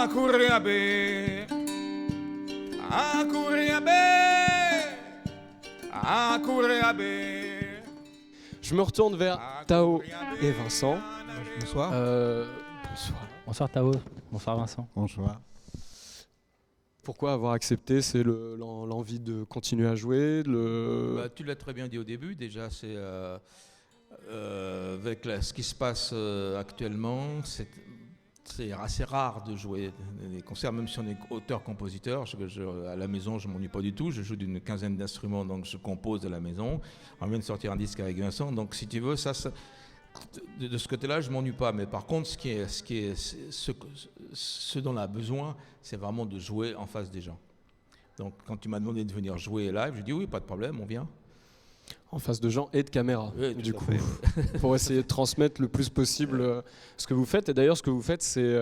Akuriabe, Akuriabe, Akuriabe. Je me retourne vers Tao et Vincent. Bonsoir. Bonsoir. Bonsoir Tao, bonsoir Vincent. Bonsoir. Pourquoi avoir accepté? C'est l'envie de continuer à jouer Tu l'as très bien dit au début, déjà, c'est avec ce qui se passe actuellement, c'est assez rare de jouer des concerts, même si on est auteur-compositeur. À la maison, je ne m'ennuie pas du tout. Je joue d'une quinzaine d'instruments, donc je compose à la maison. On vient de sortir un disque avec Vincent, donc si tu veux, de ce côté-là, je ne m'ennuie pas. Mais par contre, ce dont on a besoin, c'est vraiment de jouer en face des gens. Donc quand tu m'as demandé de venir jouer live, je dis oui, pas de problème, on vient. En face de gens et de caméras, oui, du coup, pour essayer de transmettre le plus possible ce que vous faites. Et d'ailleurs, ce que vous faites, c'est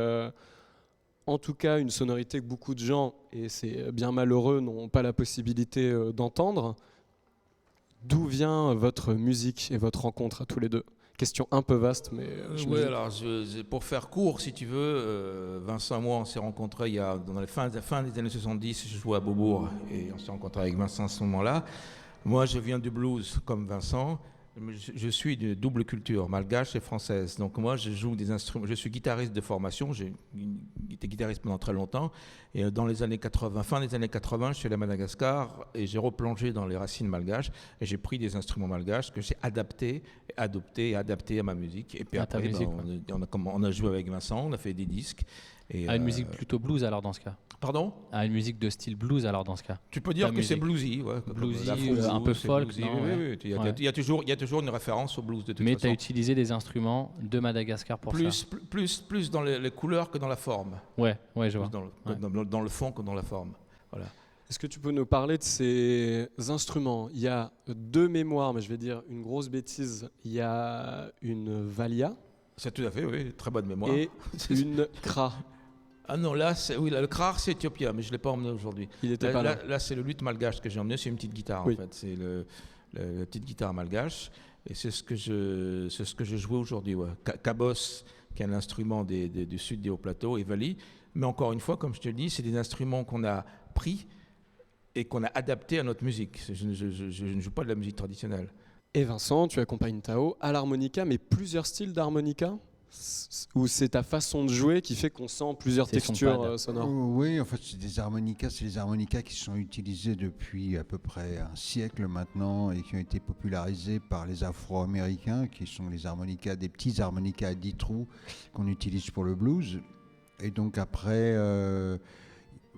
en tout cas une sonorité que beaucoup de gens, et c'est bien malheureux, n'ont pas la possibilité d'entendre. D'où vient votre musique et votre rencontre à tous les deux? Question un peu vaste, mais... Oui, alors pour faire court, si tu veux, Vincent et moi, on s'est rencontrés dans les fin des années 70, je jouais à Beaubourg, et on s'est rencontrés avec Vincent à ce moment-là. Moi, je viens du blues comme Vincent. Je suis de double culture, malgache et française. Donc moi, je joue des instruments. Je suis guitariste de formation. J'ai été guitariste pendant très longtemps. Et dans les années 80, fin des années 80, je suis allé à Madagascar et j'ai replongé dans les racines malgaches. Et j'ai pris des instruments malgaches que j'ai adoptés et adaptés à ma musique. Et puis À ta après, musique, on a joué avec Vincent, on a fait des disques. Et, une musique plutôt blues alors dans ce cas. Pardon? Une musique de style blues alors dans ce cas. Tu peux dire que c'est bluesy, ouais. Bluesy, un peu folk, bluesy, non, oui. Il y a toujours une référence au blues de toute Mais façon. tu as utilisé des instruments de Madagascar pour ça. Plus dans les couleurs que dans la forme. Ouais, je vois. Dans le fond que dans la forme. Voilà. Est-ce que tu peux nous parler de ces instruments? Il y a deux mémoires, mais je vais dire une grosse bêtise. Il y a une valia. C'est tout à fait, oui, très bonne mémoire. Et une kra. Ah non, là, le krar, c'est éthiopien, mais je ne l'ai pas emmené aujourd'hui. Il était pas là. Là, c'est le luth malgache que j'ai emmené, c'est une petite guitare, Oui. en fait. C'est la petite guitare malgache, et c'est ce que je jouais aujourd'hui. Ouais. Kabos, qui est un instrument du sud des Hauts-Plateaux, et Vali. Mais encore une fois, comme je te le dis, c'est des instruments qu'on a pris et qu'on a adaptés à notre musique. Je ne joue pas de la musique traditionnelle. Et Vincent, tu accompagnes Tao à l'harmonica, mais plusieurs styles d'harmonica? Ou c'est ta façon de jouer qui fait qu'on sent plusieurs textures sonores? Oui, en fait, c'est les harmonicas qui sont utilisés depuis à peu près un siècle maintenant et qui ont été popularisés par les Afro-Américains, qui sont des petits harmonicas à 10 trous qu'on utilise pour le blues. Et donc après,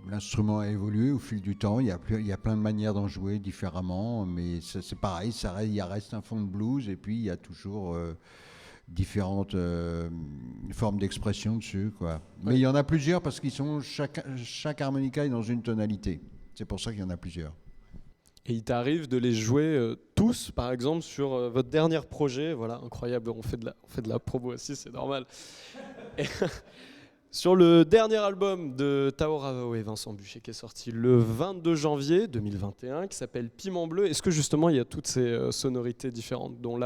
l'instrument a évolué au fil du temps. Il y a plein de manières d'en jouer différemment, mais c'est pareil, il reste un fond de blues et puis il y a toujours... différentes formes d'expression dessus, quoi. Mais il y en a plusieurs parce qu'ils sont chaque harmonica est dans une tonalité. C'est pour ça qu'il y en a plusieurs. Et il t'arrive de les jouer tous, par exemple, sur votre dernier projet. Voilà, incroyable, on fait de la promo aussi, c'est normal. Et sur le dernier album de Tao Ravao et Vincent Buchet qui est sorti le 22 janvier 2021, qui s'appelle Piment Bleu, est-ce que justement il y a toutes ces sonorités différentes dont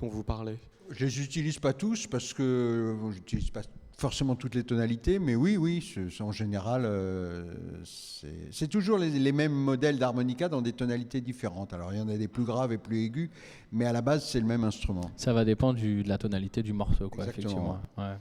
vous parlez? Je les utilise pas tous parce que j'utilise pas forcément toutes les tonalités, mais oui, en général, c'est toujours les mêmes modèles d'harmonica dans des tonalités différentes. Alors il y en a des plus graves et plus aigus, mais à la base c'est le même instrument. Ça va dépendre de la tonalité du morceau, quoi. Exactement. Effectivement. Ouais.